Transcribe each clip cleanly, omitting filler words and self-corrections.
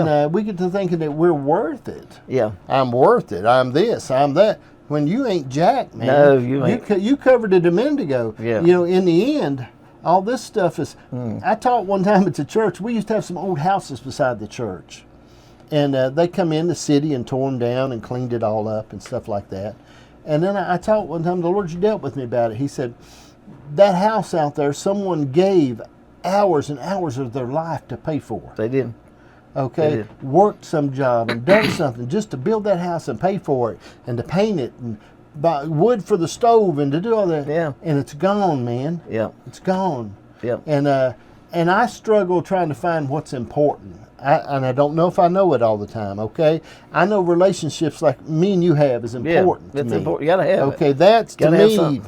And we get to thinking that we're worth it. Yeah. I'm worth it. I'm this. I'm that. When you ain't jack, man. No, you ain't. You covered it a minute ago. Yeah. You know, in the end, all this stuff is. I taught one time at the church. We used to have some old houses beside the church, and they come in the city and tore them down and cleaned it all up and stuff like that. And then I taught one time, the Lord dealt with me about it. He said, that house out there, someone gave hours and hours of their life to pay for. They did. Okay, worked some job and done something just to build that house and pay for it and to paint it and buy wood for the stove and to do all that. Yeah. And it's gone, man. Yeah. It's gone. Yeah. And I struggle trying to find what's important. And I don't know if I know it all the time, okay? I know relationships like me and you have is important to it's me. important. You gotta have it. Okay, that's to me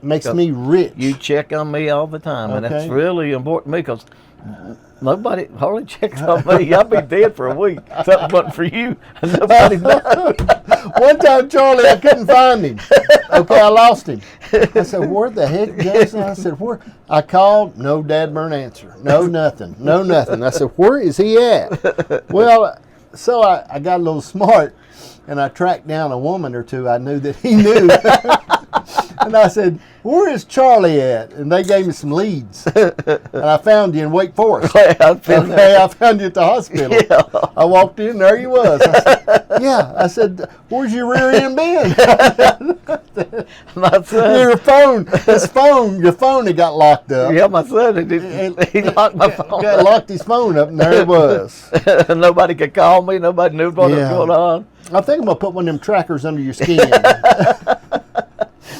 makes me rich. You check on me all the time, and that's really important to me because nobody hardly checks on me. I'll be dead for a week. Something wasn't for you. Nobody knows. One time, Charlie, I couldn't find him. Okay, I lost him. I said, where the heck, Jason? I said, where? I called, no dadburn answer. No nothing. No nothing. I said, where is he at? Well, so I got a little smart, and I tracked down a woman or two I knew that he knew. And I said, where is Charlie at? And they gave me some leads. And I found you in Wake Forest. I found you at the hospital. Yeah. I walked in, there you was. I said, yeah. I said, where's your rear end been? My son. Your phone had got locked up. Yeah, my son, he locked my phone up. Locked his phone up, and there it was. Nobody could call me. Nobody knew what was going on. I think I'm going to put one of them trackers under your skin.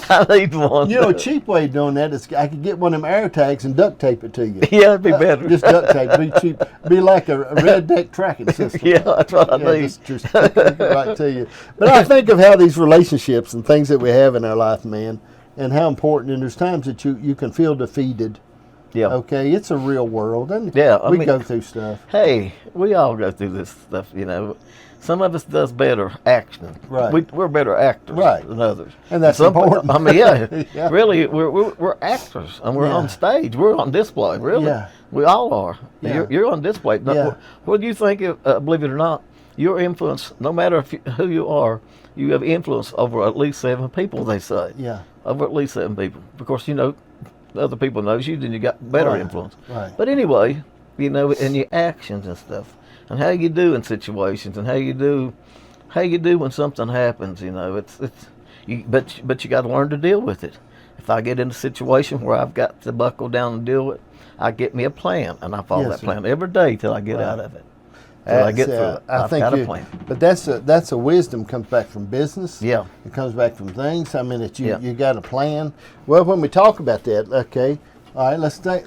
I need one. You know, a cheap way of doing that is I could get one of them air tags and duct tape it to you. Yeah, it'd be better. Just duct tape. Be cheap. Be like a red deck tracking system. Yeah, that's what I need. Just stick it right to you. But I think of how these relationships and things that we have in our life, man, and how important. And there's times that you can feel defeated. Yeah. Okay, it's a real world, and we go through stuff. Hey, we all go through this stuff, you know. Some of us does better acting. Right. We're better actors than others. And that's important. I mean, really, we're actors, and we're on stage. We're on display, really. Yeah. We all are. Yeah. You're on display. Now, what do you think, believe it or not, your influence, no matter who you are, you have influence over at least 7 people, they say. Yeah. Over at least 7 people. Of course, you know, other people knows you, then you got better influence. Right. But anyway, you know, in your actions and stuff, and how you do in situations, and how you do when something happens, you know, but you got to learn to deal with it. If I get in a situation where I've got to buckle down and deal with it, I get me a plan, and I follow that plan every day till I get out of it. Till I get through it. I've got a plan. But that's a wisdom comes back from business. Yeah. It comes back from things. I mean, that you got a plan. Well, when we talk about that, okay, all right, let's take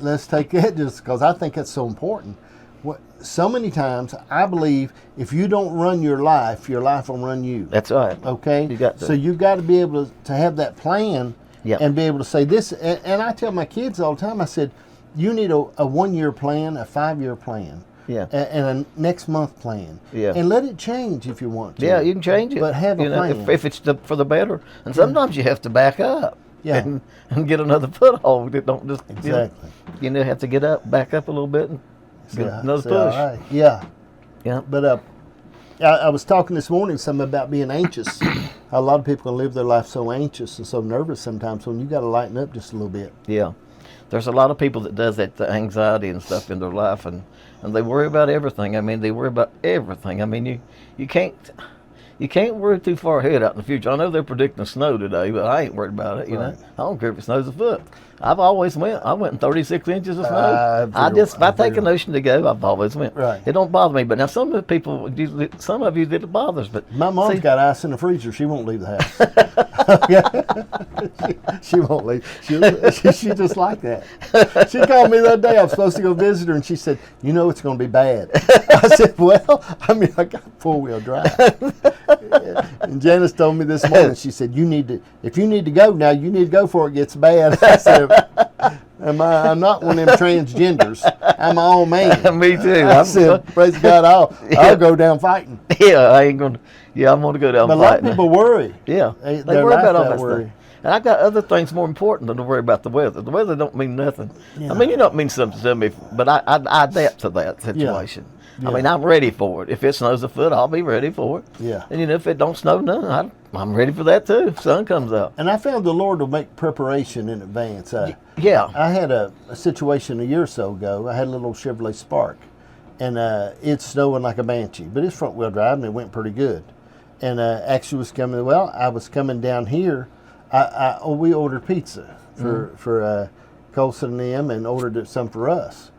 that just because I think that's so important. So many times, I believe if you don't run your life will run you. That's right. Okay? You got to. So you've got to be able to have that plan and be able to say this. And I tell my kids all the time, I said, you need a 1-year plan, a 5-year plan. Yeah. And a next month plan. Yeah. And let it change if you want to. Yeah, you can change it. But have a plan. If it's for the better. And sometimes you have to back up. Yeah. And get another foothold. It don't just, exactly. You know, have to back up a little bit and get another push. All right. Yeah. Yeah. But I was talking this morning something about being anxious. A lot of people can live their life so anxious and so nervous sometimes when you got to lighten up just a little bit. Yeah. There's a lot of people that does that, the anxiety and stuff in their life, and they worry about everything. I mean, they worry about everything. I mean, you can't worry too far ahead out in the future. I know they're predicting snow today, but I ain't worried about it. You know, I don't care if it snows a foot. I've always went. I went in 36 inches of snow. If I take a notion to go, I've always went. Right. It don't bother me. But now some of the people, some of you, it bothers. But my mom's got ice in the freezer. She won't leave the house. she won't leave. She just like that. She called me the other day. I was supposed to go visit her, and she said, "You know it's going to be bad." I said, "Well, I mean, I got 4-wheel drive." And Janice told me this morning. She said, if you need to go now, you need to go before it gets bad. I said, I'm not one of them transgenders. I'm my own man. Me too. I said, praise God, I'll go down fighting. Yeah, I ain't gonna. Yeah, I'm gonna go down but fighting. But a lot of people worry. Yeah, they worry about all that stuff. And I got other things more important than to worry about the weather. The weather don't mean nothing. Yeah. I mean, you don't mean something to me, but I adapt to that situation. I mean, I'm ready for it. If it snows a foot, I'll be ready for it. Yeah. And if it don't snow none, I'm ready for that too. If sun comes up. And I found the Lord will make preparation in advance. Yeah. I had a situation a year or so ago. I had a little Chevrolet Spark, and it's snowing like a banshee, but it's front wheel drive and it went pretty good. And actually was coming. Well, I was coming down here. We ordered pizza for Colson and them, and ordered some for us.